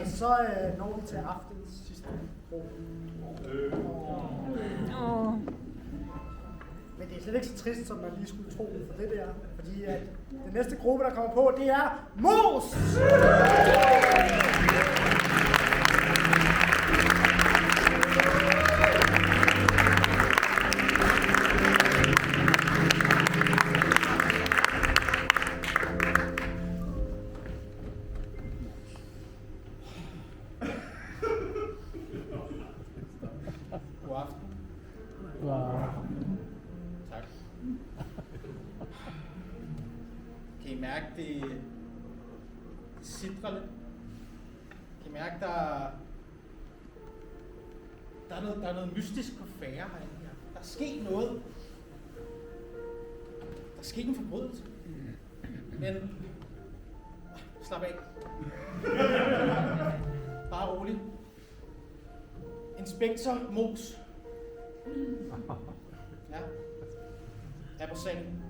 så når vi til aftens sidste gruppe. Men det er slet ikke så trist, som man lige skulle tro for det der. Fordi at den næste gruppe, der kommer på, det er Mos! God aften. Tak. Kan I mærke, det sidrer lidt? Kan I mærke, der er noget mystisk på færre herinde her. Der er sket noget. Der er sket en forbrydelse. Men slap af. Bare rolig. Inspektor Mos. Ja. Er på sagen.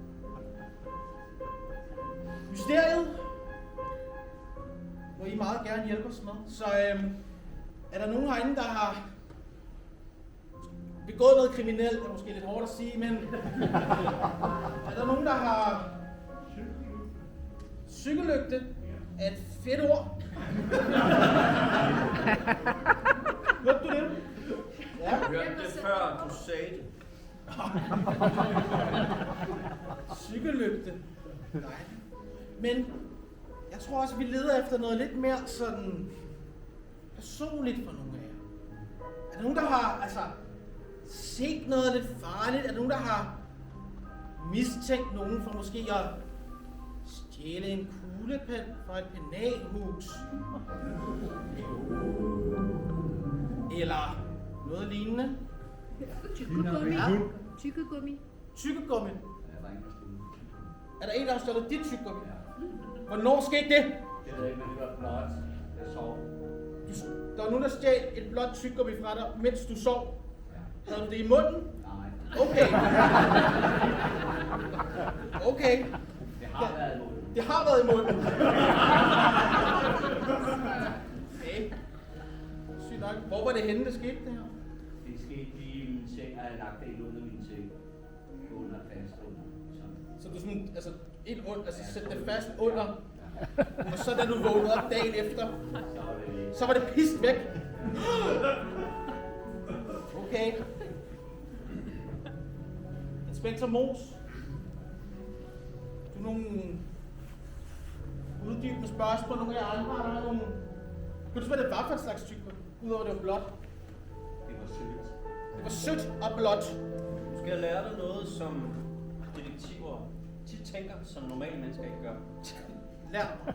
Mysteriet må I meget gerne hjælpe os med. Så er der nogen herinde, der har begået noget kriminelt? Det er måske lidt hårdt at sige, men er der nogen, der har cykellygte? Er et fedt ord. Hørte du det? Ja. Jeg hørte det før, du sagde det. Cykellygte. Nej. Men jeg tror også, vi leder efter noget lidt mere sådan personligt for nogle af jer. Er der nogen, der har set noget lidt farligt? Er der nogen, der har mistænkt nogen for måske at stjæle en kuglepen fra et penalhus? Eller noget lignende? Tykkegummi. Tykkegummi? Er der en, der har stjålet dit tykkegummi? Hvornår skete det? Det ved jeg ikke, men det var blot. Jeg sov. Der var nogen, der stjal et blåt tykkegummi fra dig, mens du sov. Havde du det i munden? Nej. Okay. Okay. Det har været i munden. Det har været i munden. Okay. Sygt nok. Hvor var det henne, det skete det her? Det skete lige i min seng, og jeg lagt det ind under min seng. Under fast under. Så du sådan, sætte det fast under, og så da du vågnede op dagen efter, så var det pist væk. Okay. Inspektor Mos. Du nogle uddybende spørgsmål, nogle af jer andre har nogle... Kan du spørge, hvad det var for en slags tykkegummi, udover det var blåt? Det var sødt. Det var sødt og blåt. Du skal lære dig noget, som detektiver tit tænker, som normale mennesker ikke gør. Lær.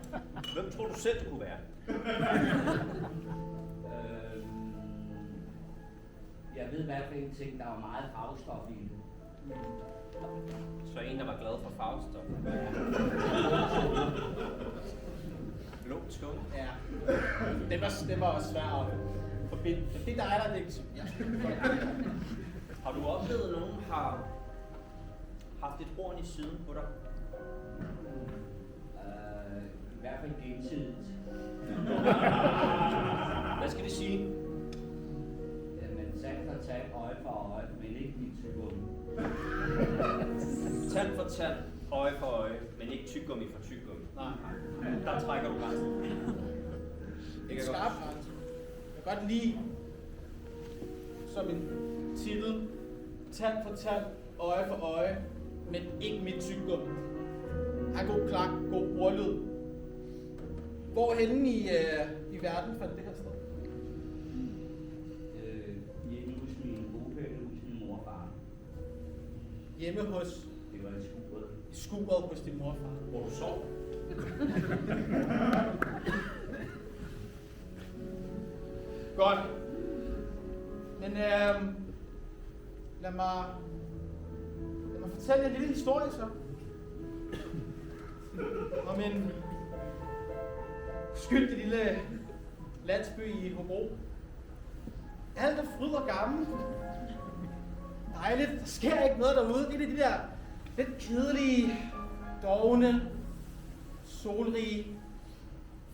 Hvem tror du selv, det kunne være? Jeg ved i hvert fald en ting, der var meget farvestof i det. Så en, der var glad for farvestof. Blå tunge. Ja. Det var også svært at forbinde. Det er dig, der er detektiv. Ja. Har du oplevet, at nogen har haft et horn i siden på dig? I hvert fald gensidigt. Hvad skal det sige? Jamen, tand for tand, øje for øje, men ikke mit tykkegummi. Tand for tand, øje for øje, men ikke tyggegummi for tyggegummi. Nej. Der trækker du grænsen. Det er skarp grænse. Jeg kan godt lide som en titel. Tand for tand, øje for øje, men ikke mit tyggegummi. Har god klang, god ordlyd. Hvorhenne i verden fandt det her sted? Hjemme hos min bopæl, hos min mor og far. Hjemme hos... Det var i skuret. I skuret hos din mor og far. Hvor du sov? Godt. Men lad mig fortælle jer en lille historie så. Om en skyldig lille landsby i Hobro. Alt er fryd og gammel. Dejligt. Der sker ikke noget derude. Det er de der lidt kedelige, dovne, solrige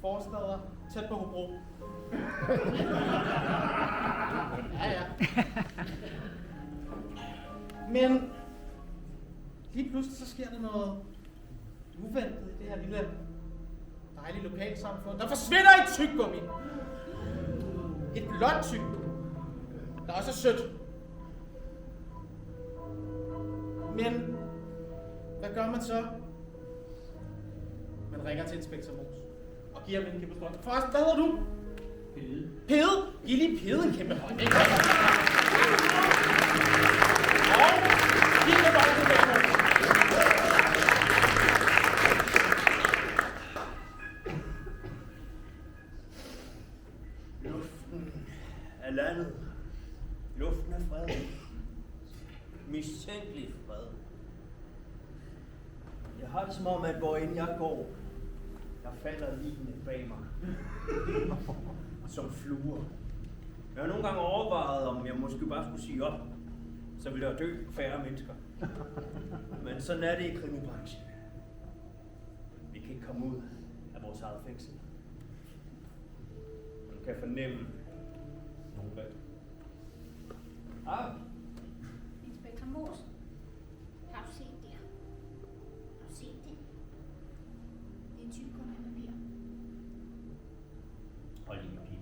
forsteder. tæt på Hobro. Ja. Men lige pludselig så sker der noget uventet i det her lille dejlige lokalsamfund. Der forsvinder et tyggegummi. Et blåt tyggegummi, der også er sødt. Men hvad gør man så? Man ringer til Inspektor Mos og giver ham en kæmpe hånd. Forresten, hvad hedder du? Pede. Pede? Giv lige Pede en kæmpe hånd. Ikke? Og giv en kæmpe hånd til Inspektor Mos. Luften er landet. Luften er fred. Mistænkelig fred. Jeg har det som om, at hvor end jeg går, der falder ligene bag mig. Som fluer. Jeg har nogle gange overvejet, om jeg måske bare skulle sige op. Så ville der dø færre mennesker. Men sådan er det i krimibranchen. Vi kan ikke komme ud af vores eget fængsel. Man kan fornemme nogle valg. Inspektor Mos, har du set det? Har du set det? Det er en tyggegummi med papir. Hold lige papir.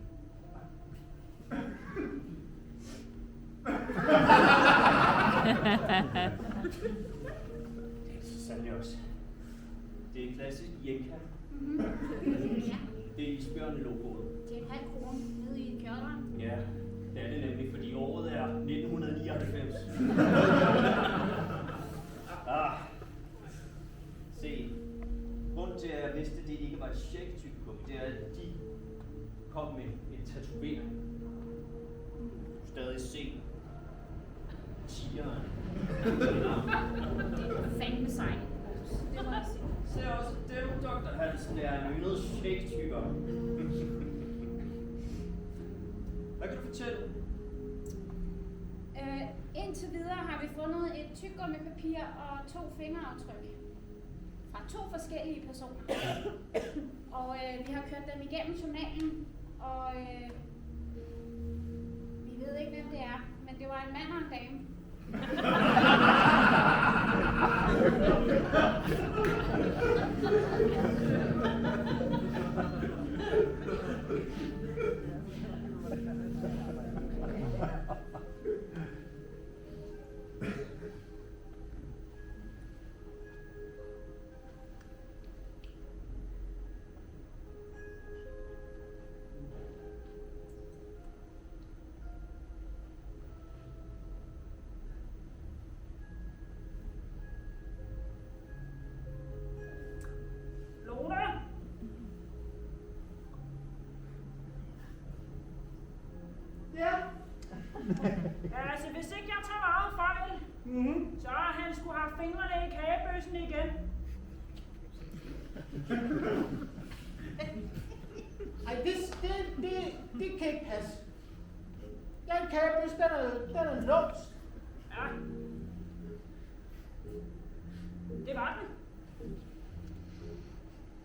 Det er så sandelig også. Det er klassisk Jenka. Ja, Det er isbjørnelogoet. til 0,5 kroner nede i kjølderen. Ja, det er det nemlig, fordi året er 1999. Se, grunden til, at jeg vidste, at det ikke var et shake-tyggegummi, det er, at de kom med en tatovering. Du kan stadig se tigeren. Det er fandme sejt. Det må jeg sige. Se også dem, Dr. Hansen, der er en yndet shake-tygger. Hvad kan du fortælle? Indtil videre har vi fundet et tyggummipapir og 2 fingeraftryk fra 2 forskellige personer. Og vi har kørt dem igennem journalen, og vi ved ikke, hvem det er, men det var en mand og en dame. Altså, hvis ikke jeg tager meget fejl, så har han skulle have fingrene i kagebøssen igen. Ej, det kan ikke passe. Den kagebøs, den er låst. Ja. Det var den.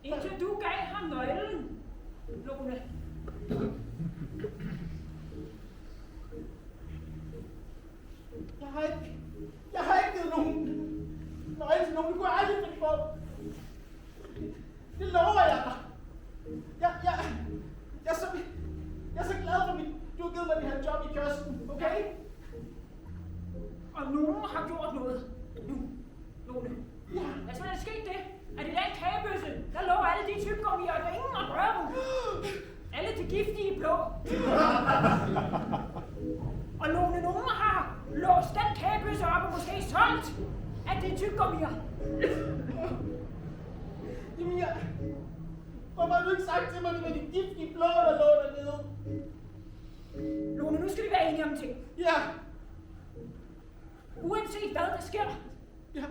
Indtil du gav ham nøglen, Lone. Jeg har ikke givet nogen nøgle til nogen. Det kunne jeg aldrig finde på. Det lover jeg dig. Jeg er så glad for, at du har givet mig det her job i kiosken, okay? Og nogen har gjort noget. Nu, Lone. Ja. Altså, hvad er der sket det? At i den kagebøsse, der lå alle de tyggegummier, og der er ingen at røre dem. Alle de giftige blå. Og nogen har låst den kagebøsse op og måske solgt, at det er tyggegummier. Jamen, hvorfor har du ikke sagt til mig, at det var de giftige blå, der lå dernede? Lone, nu skal vi være enige om ting. Ja. Uanset hvad der sker, Ja.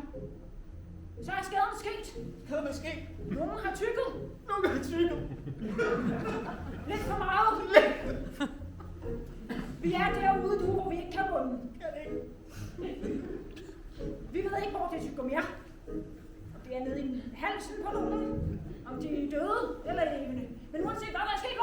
så er skaden sket. Skaden er sket. Nogen har tygget. Nogen har tygget. Lidt for meget. Vi er derude nu, hvor vi ikke kan bunde. Kan det ikke? Vi ved ikke, hvor det tyggegummi er. Det er nede i halsen på nogen. Om de er døde eller levende. Men uanset hvad der er sket,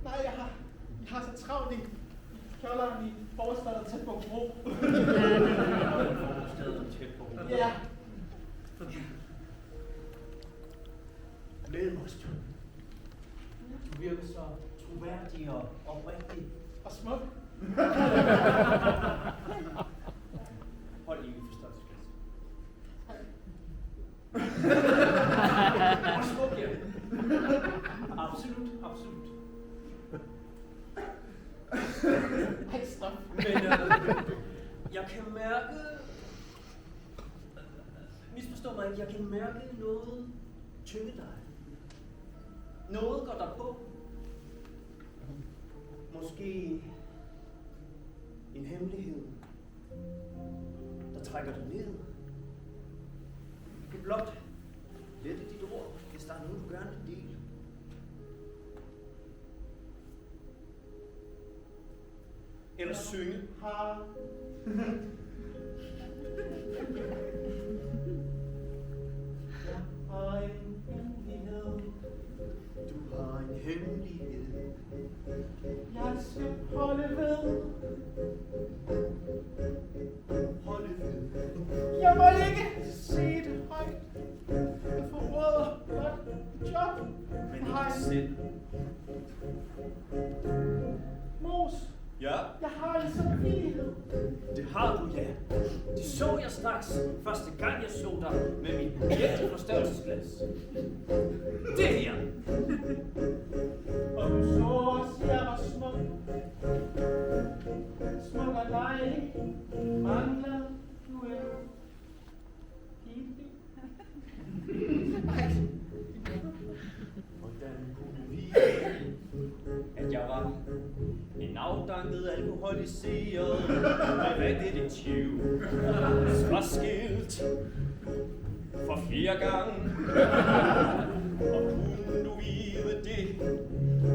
Nej, jeg har så travlt i kjolderen i forstaden tæt på Bro. Forstaden tæt på Bro. Ja. Med os, du. Du virker så troværdig og oprigtig. Og smuk. Hold lige i forståelsesplads. Og smuk, ja. Absolut, absolut. Ej, stop. Men jeg kan mærke... Misforstå mig ikke, jeg kan mærke noget tynge dig. Noget går der på. Måske en hemmelighed, der trækker dig ned. Du kan blot lette dit ord, hvis der er noget, du gerne vil dele. Eller synge. Har. Jeg har en hemmelighed. Du har en hemmelighed. Jeg skal holde ved. Holde ved. Jeg må ikke se det højt. Jeg forråder blot job. Men Jeg har ikke en selv. Mos. Ja, Jeg har en samvittighed. det har du, ja. Det så jeg straks, første gang jeg så dig med mit virkelig forstørrelsesglas. Det her. Og du så også, jeg var smuk. Smuk og dejlig. Mangler du en pige? Hvordan kunne du vide, at jeg var en afdanket, alkoholiseret privatdetektiv, var skilt for 4 gange? Og kunne du vide det?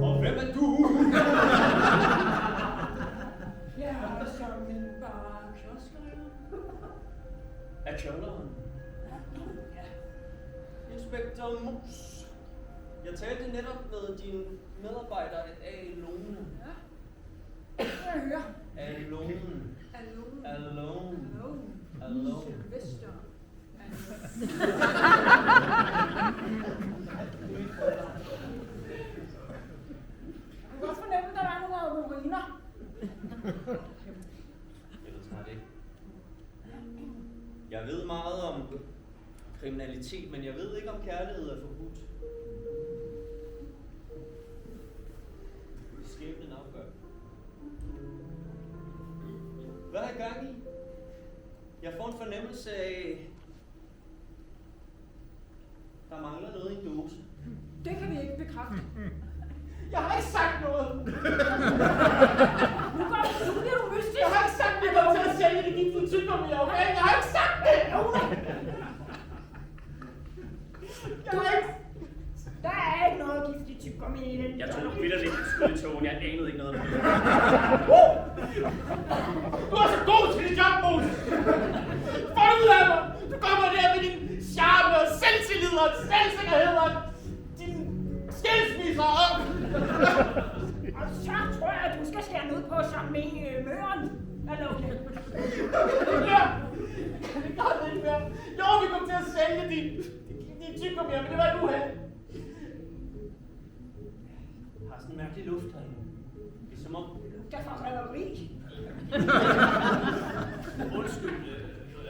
Og hvem er du? Jeg er som en bare kioskeren. Er kjolderen? Inspektør Mus. Jeg talte netop med din medarbejder Alone. Ja. Jeg hører. Alone. Alone. Alone. Sylvester. Jeg kan godt fornemme, at der er nogle auroriner. Jeg ved snart ikke. Jeg ved meget om kriminalitet, men jeg ved ikke om kærlighed er forbudt. Skæbnen afgør. Hvad er I gang i? Jeg får en fornemmelse af, der mangler noget i en dåse. Det kan vi ikke bekræfte. Jeg har ikke sagt noget. Nu bliver du mystisk. Jeg har ikke sagt, at vi kommer til at sælge det giftige tyggegummi, okay? Jeg har ikke sagt det! Jeg har ikke... Der er ikke noget giftigt tyggegummi i den. Jeg tog vitterligt et skud i togen. Jeg anede ikke noget om det. Du er så god til dit job, Mos! Få det ud af mig! Du kommer der med din charme og selvtillid og selvsikkerhed og din skilsmisser og... Og så tror jeg, at du skal skære ud på sammen med møren. Eller okay. Ja! Det gør det ikke mere. Jo, vi kom til at sælge din tyggegummi, men det var ikke uheld. Jeg har sådan en mærkelig luft herinde. Det er som om... Der er røveri. Undskyld,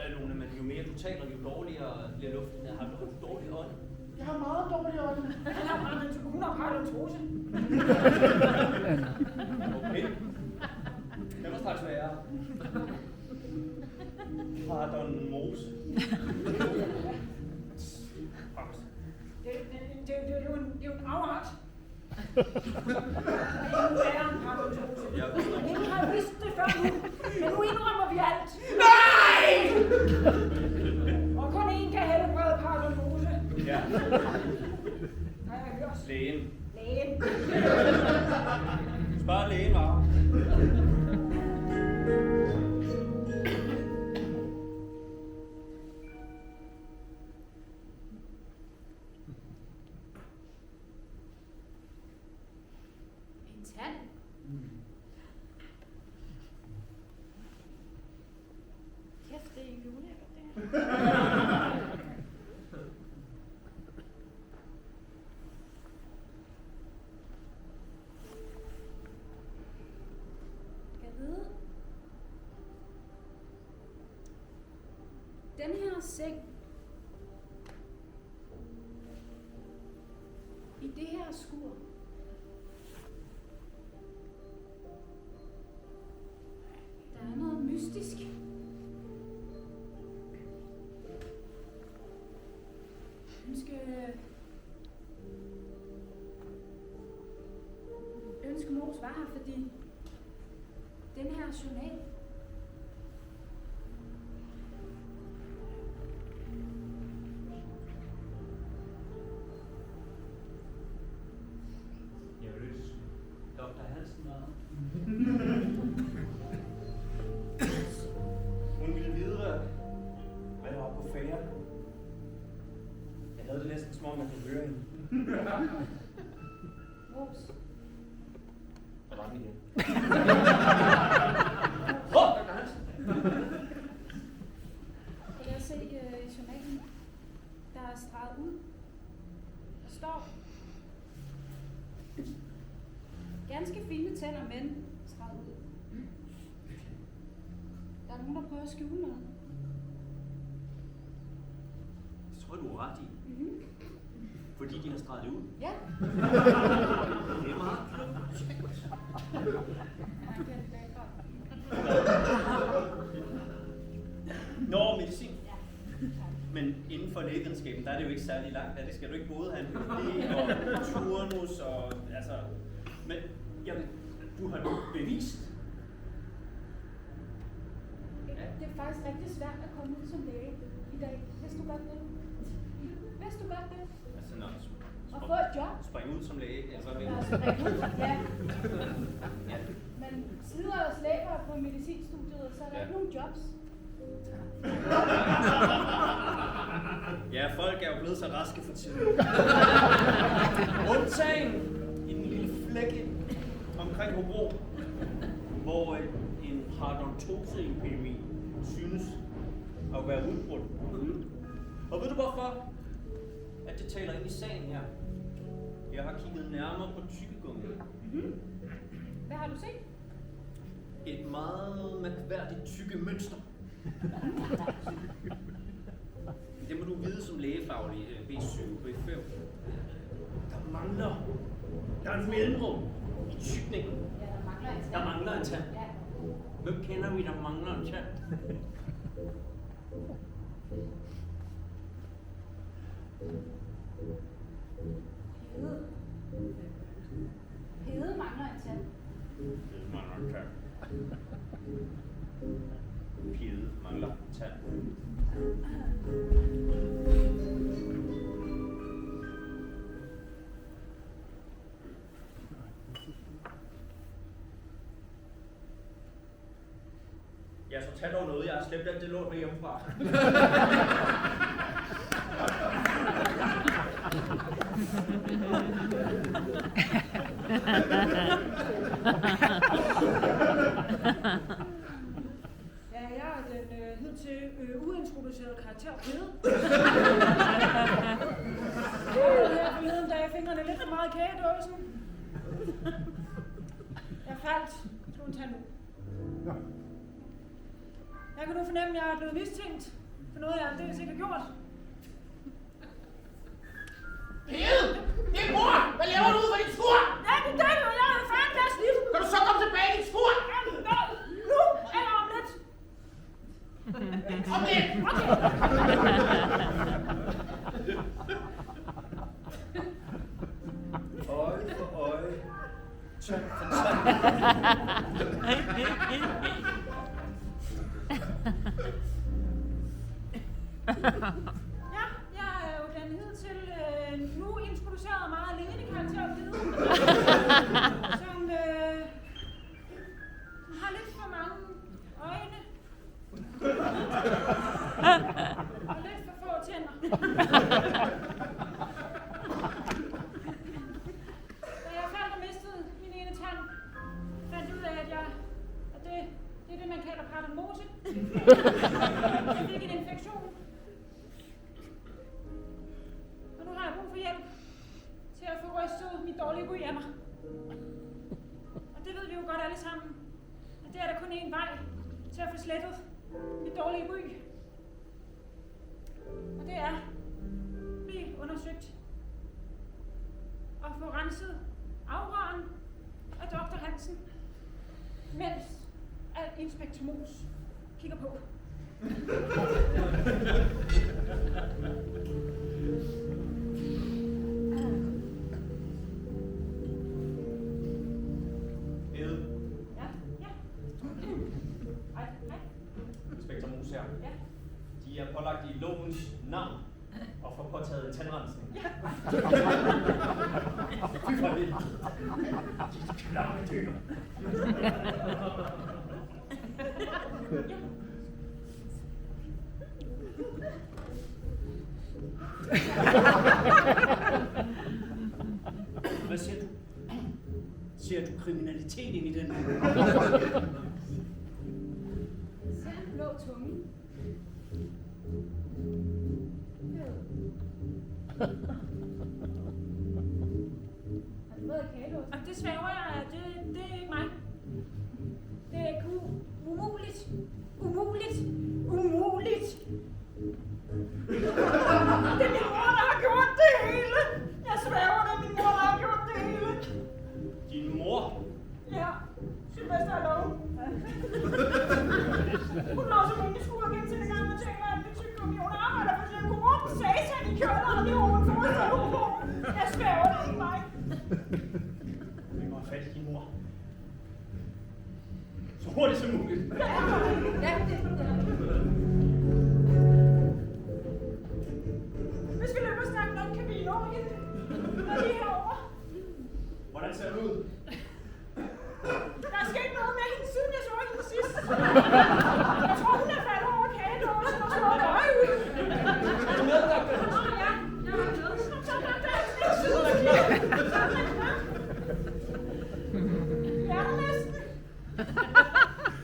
Alone, men jo mere du taler, jo dårligere bliver luften. Har du dårlig ånd? Jeg har meget dårlig øjne. Hun har paradontose. Okay. Det må straks være. Pardon Mose. Det er jo en afret. Det er en værre end paradontose. Ingen har vidst det før nu, men nu indrømmer vi alt. Nej! Og kun én kan helbrede paradontose. Ja. Har jeg hørt? Lægen. Lægen. Spørg lægen, var. Kæft, det er ikke ulækkert, det her. Jeg ved. Den her seng. I det her skur. Der er noget mystisk. Ønske Mos var her, fordi den her journal. Jeg vil ønske Dr. Hansen meget. Hun ville vide, hvad der var på færre. Jeg havde det næsten som om, man kunne høre hende. Mos. Der var den igen. Dr. Hansen! Kan jeg se i journalen, der er streget ud. Der står ganske fine tænder, men streget ud. Der er nogen, der prøver at skjule noget. Det tror jeg, du har ret i. Mm-hmm. Fordi de har streget det ud. Ja. Det er meget klogt. Nå, medicin. Ja. Men inden for lægevidenskaben, der er det jo ikke særlig langt. Det skal du ikke både have en læge og turnus og altså... Men jamen, du har bevist. Det er faktisk rigtig svært at komme ud som læge i dag. Vidste du godt det? Vidste du godt det? Altså, når Og få et job. springe ud som læge, eller hvad Ja, mener du? ja. Ja. Men slider og slæber på medicinstudiet, så er der Ja. ikke nogen jobs. Ja, folk er jo blevet så raske for tiden. Undtagen i den lille flække omkring Hobro, hvor en parodontoseepidemi synes at være udbrudt. Og ved du hvorfor? At det taler ind i sagen her. Jeg har kigget nærmere på tykkegummi. Hvad har du set? Et meget mærkværdigt tykke mønster. Det må du vide som lægefaglig B7, B5. Der er en mellemrum i tykningen. Ja, der mangler en Der mangler en tand. Ja. Hvem kender vi, der mangler en tand? Hede. Hede mangler en tand. Det mangler en tand. Pide mangler en tand. Ja, så tag dog noget. Jeg har slæbt alt det lort med hjemmefra. Ja, jeg er den hidtil uintroducerede karakter Pede. Jeg forleden, da jeg fingrene lidt for meget i kagedåsen. Jeg faldt. Tog en tand ud. Jeg kan nu fornemme, at jeg er blevet mistænkt for noget, jeg aldeles ikke har gjort. Pede! Det er mor! Hvad laver du ude for dit skur? Ja, det er det, og jeg er færdig med at slippe. Kan du så komme tilbage i dit skur? Nu eller om lidt. Om lidt! Øje for øje. Tand for tand. Ja, jeg er jo den hidtil nu introducerede meget alene karakter Pede. Som har lidt for mange øjne. Og lidt for få tænder. Da jeg faldt og mistede min ene tand, Jeg fik en infektion. Og nu har jeg brug for hjælp til at få rystet mit dårlige ry af mig. Og det ved vi jo godt alle sammen. At det er der kun én vej til at få slettet mit dårlige ry. Og det er blive undersøgt og få renset auraen af Dr. Hansen, mens at Inspektor Mos kigger på. Ede, Ja. Hej. Inspektor Mos her. Ja. De er pålagt i lovens navn og får påtaget tandrensning. Ja. Fy for vildt. De klamme dyr. Hvad siger du? Ser du kriminalitet ind i den? Ser en blå tunge. Har du været i kagelås? Og det svæver jeg, det er ikke mig. Det er ikke umuligt. Umuligt. Det er min mor, der har gjort det hele. Jeg svæver, det er min mor, der har gjort det hele. Din mor? Ja, Sylvester er lov. Hun lå som ingen skur igen til det gang, og tænker, at det tykke hun arbejder for sin korrupt satan i kjølleren i hovedet for at stå på. Jeg svæver, det er ikke mig. Vi må have fat i din mor. Så hurtigt som muligt. Ja, det er det. Hvis vi løber stærkt nok, kan vi nå hende. Og lige herovre. Hvordan ser det ud? Der er sket noget med hende, siden jeg så hende sidst. Jeg tror, hun er faldet over kagelåsen og slået øje ud. Er du med, doktor? Ja, jeg har med. Så er der Jeg er der næsten.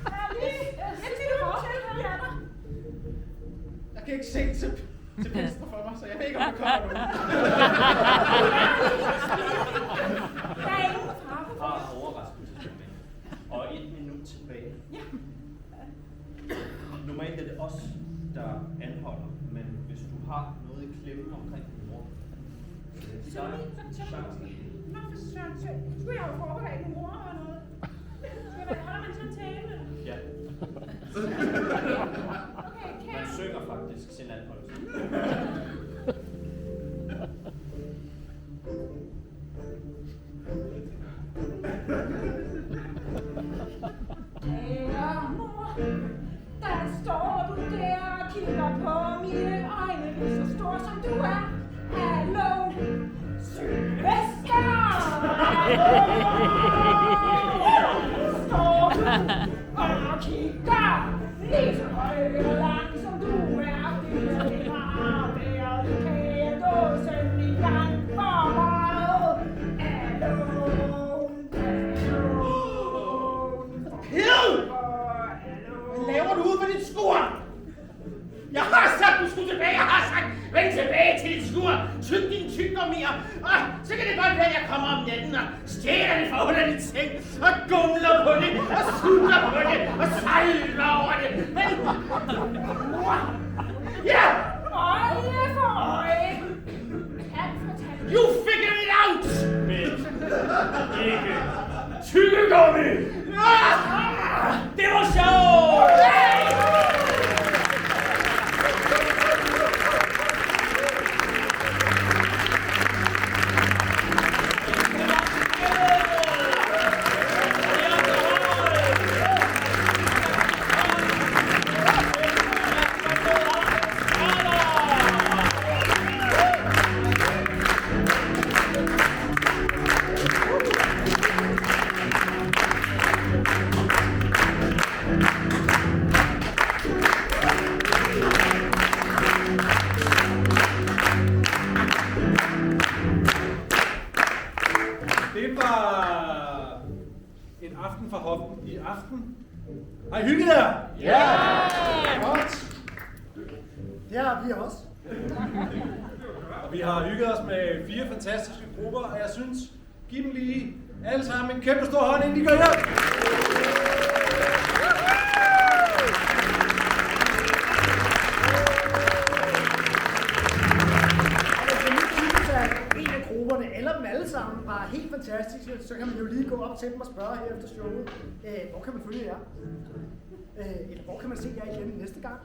Jeg er lige til jeg er der. Jeg kan ikke se til venstre for mig, så jeg ved ikke, om der kommer nogen. Der er ingen fare for Fra overraskelsesmoment. Og 1 minut tilbage. Ja. Normalt er det os, der anholder, men hvis du har noget i klemmen omkring din mor, Så skulle jeg jo forberede min mor og noget. Holder man sådan tale? Ja, Okay, man kære. synger faktisk sin anholdelse. Kære mor, der står du der og kigger på mine øjne, lige så stor som du er. Hallo, Sylvester! Står du og kigger lige så høj og lang som du er. Det har været i kagedåsen i gang for meget. Hallo, Hill! Hvad laver du ude på dit skur? Jeg har sagt, du skulle tilbage. Jeg har sagt, vend tilbage til dit skur. Tyk din tyggegummier. Og så kan det godt være, at jeg kommer om natten og stjæler det fra under din seng. Og gumler på det. Og sutter på det. Og salver over det. Men... Ja! øje for øje. Tand for tand. You figured it out! Men ikke tyggegummi! Det var sjovt! Det var en aften fra hoften. I aften Har I hygget jer? Ja! Godt. Det har vi også. Og vi har hygget os med 4 fantastiske grupper, og jeg synes, giv dem lige alle sammen en kæmpe stor hånd, inden de går hjem. En af grupperne, eller dem alle sammen, var helt fantastiske, så kan man jo lige gå op til dem og spørge her efter showet, hvor kan man følge jer? Eller hvor kan man se jer igen næste gang?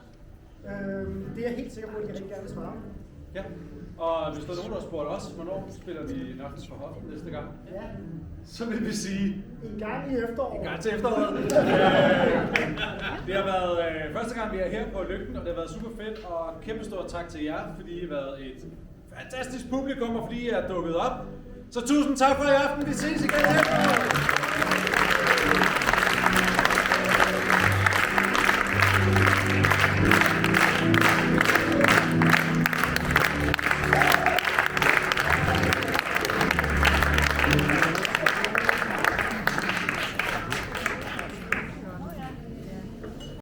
Det er jeg helt sikker på, at jeg rigtig gerne vil svare. Ja, og hvis der er nogen, der har spurgt os, hvornår spiller vi Naftens for Hoften næste gang, Ja, så vil vi sige, en gang i efteråret. en gang til efteråret. Det har været første gang, vi er her på Lygten, og det har været super fedt, og kæmpe stor tak til jer, fordi I har været et fantastisk publikum, og fordi I er dukket op. Så tusind tak for i aften, vi ses igen i efteråret.